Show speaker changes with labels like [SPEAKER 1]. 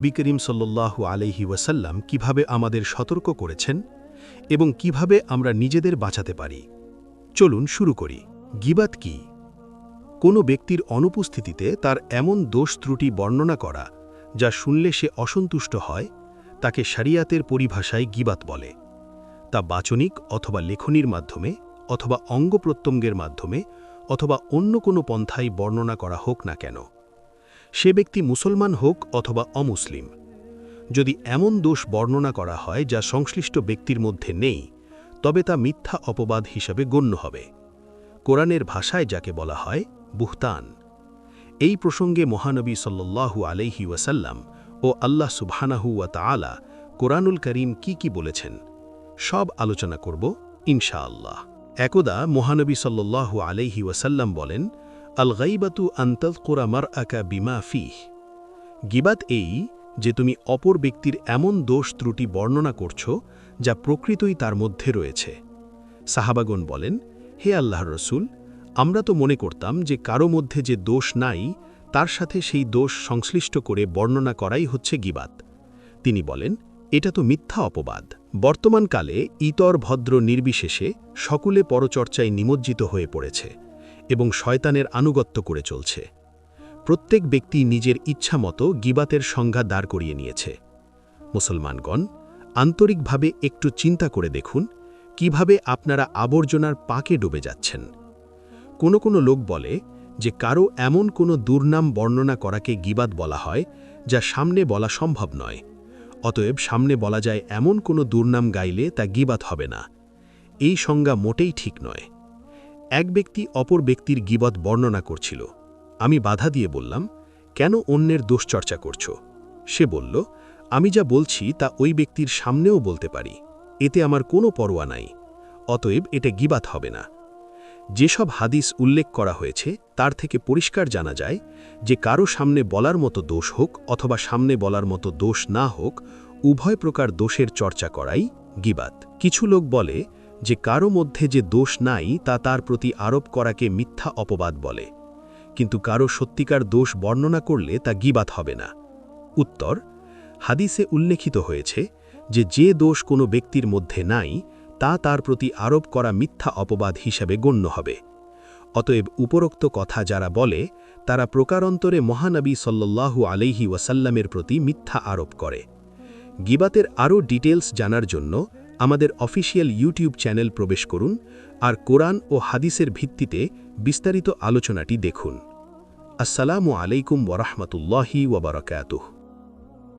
[SPEAKER 1] নবী করিম সাল্লাল্লাহু আলাইহি ওয়াসাল্লাম কিভাবে আমাদের সতর্ক করেছেন এবং কিভাবে আমরা নিজেদের বাঁচাতে পারি। চলুন শুরু করি। গীবাত কি? কোনো ব্যক্তির অনুপস্থিতিতে তার এমন দোষ ত্রুটি বর্ণনা করা যা শুনলে সে অসন্তুষ্ট হয়, তাকে শরিয়াতের পরিভাষায় গীবাত বলে। তা বাচনিক অথবা লেখনির মাধ্যমে অথবা অঙ্গপ্রত্যঙ্গের মাধ্যমে অথবা অন্য কোনো পন্থায় বর্ণনা করা হোক না কেন, সে ব্যক্তি মুসলমান হোক অথবা অমুসলিম। যদি এমন দোষ বর্ণনা করা হয় যা সংশ্লিষ্ট ব্যক্তির মধ্যে নেই, তবে তা মিথ্যা অপবাদ হিসাবে গণ্য হবে। কোরআনের ভাষায় যাকে বলা হয় বুহতান। এই প্রসঙ্গে মহানবী সাল্লাল্লাহু আলাইহি ওয়াসাল্লাম ও আল্লাহ সুবহানাহু ওয়া তাআলা কোরআনুল করিম কি বলেছেন, সব আলোচনা করব ইনশাআল্লাহ। একদা মহানবী সাল্লাল্লাহু আলাইহি ওয়াসাল্লাম বলেন, আল গাইবাতু আন তাযকুরা মারআকা বিমা ফিহ। গীবাত এই যে তুমি অপর ব্যক্তির এমন দোষ ত্রুটি বর্ণনা করছো যা প্রকৃতই তার মধ্যে রয়েছে। সাহাবাগণ বলেন, হে আল্লাহর রসূল, আমরা তো মনে করতাম যে কারো মধ্যে যে দোষ নাই তার সাথে সেই দোষ সংশ্লিষ্ট করে বর্ণনা করাই হচ্ছে গীবাত। তিনি বলেন, এটা তো মিথ্যা অপবাদ। বর্তমানকালে ইতর ভদ্র নির্বিশেষে সকলে পরচর্চায় নিমজ্জিত হয়ে পড়েছে এবং শয়তানের আনুগত্য করে চলছে। প্রত্যেক ব্যক্তি নিজের ইচ্ছামতো গীবাতের সংজ্ঞা দাঁড় করিয়ে নিয়েছে। মুসলমানগণ, আন্তরিকভাবে একটু চিন্তা করে দেখুন কিভাবে আপনারা আবর্জনার পাকে ডুবে যাচ্ছেন। কোনো লোক বলে যে কারো এমন কোনো দুর্নাম বর্ণনা করাকে গীবাত বলা হয় যা সামনে বলা সম্ভব নয়, অতএব সামনে বলা যায় এমন কোনো দুর্নাম গাইলে তা গীবাত হবে না। এই সংজ্ঞা মোটেই ঠিক নয়। এক ব্যক্তি অপর ব্যক্তির গীবত বর্ণনা করছিল। আমি বাধা দিয়ে বললাম, কেন অন্যের দোষচর্চা করছ? সে বলল, আমি যা বলছি তা ওই ব্যক্তির সামনেও বলতে পারি, এতে আমার কোনো পরোয়া নাই, অতএব এটা গীবাত হবে না। যেসব হাদিস উল্লেখ করা হয়েছে তার থেকে পরিষ্কার জানা যায় যে কারো সামনে বলার মতো দোষ হোক অথবা সামনে বলার মতো দোষ না হোক, উভয় প্রকার দোষের চর্চা করাই গীবাত। কিছু লোক বলে যে কারো মধ্যে যে দোষ নাই তা তার প্রতি আরোপ করাকে মিথ্যা অপবাদ বলে, কিন্তু কারো সত্যিকার দোষ বর্ণনা করলে তা গীবাত হবে না। উত্তর, হাদিসে উল্লেখিত হয়েছে যে দোষ কোনো ব্যক্তির মধ্যে নাই তা তার প্রতি আরোপ করা মিথ্যা অপবাদ হিসাবে গণ্য হবে। অতএব উপরোক্ত কথা যারা বলে তারা প্রকারান্তরে মহানবী সাল্লাল্লাহু আলাইহি ওয়াসাল্লামের প্রতি মিথ্যা আরোপ করে। গীবাতের আরও ডিটেলস জানার জন্য আমাদের অফিসিয়াল ইউটিউব চ্যানেল প্রবেশ করুন আর কোরআন ও হাদিসের ভিত্তিতে বিস্তারিত আলোচনাটি দেখুন। আসসালামু আলাইকুম ওয়া রাহমাতুল্লাহি ওয়া বারাকাতুহু।